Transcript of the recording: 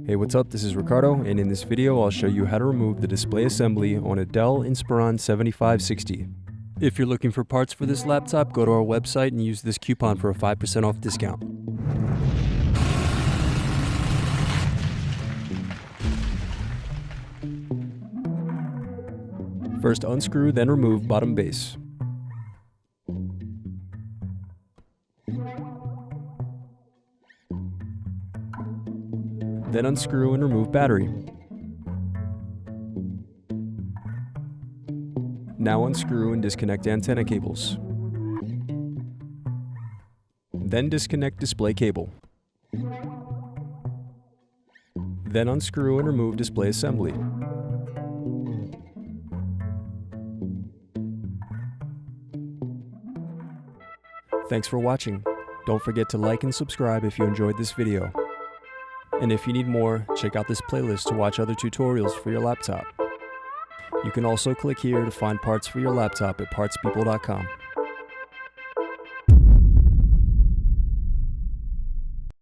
Hey, what's up? This is Ricardo, and in this video I'll show you how to remove the display assembly on a Dell Inspiron 7560. If you're looking for parts for this laptop, go to our website and use this coupon for a 5% off discount. First unscrew, then remove bottom base. Then unscrew and remove battery. Now unscrew and disconnect antenna cables. Then disconnect display cable. Then unscrew and remove display assembly. Thanks for watching. Don't forget to like and subscribe if you enjoyed this video. And if you need more, check out this playlist to watch other tutorials for your laptop. You can also click here to find parts for your laptop at partspeople.com.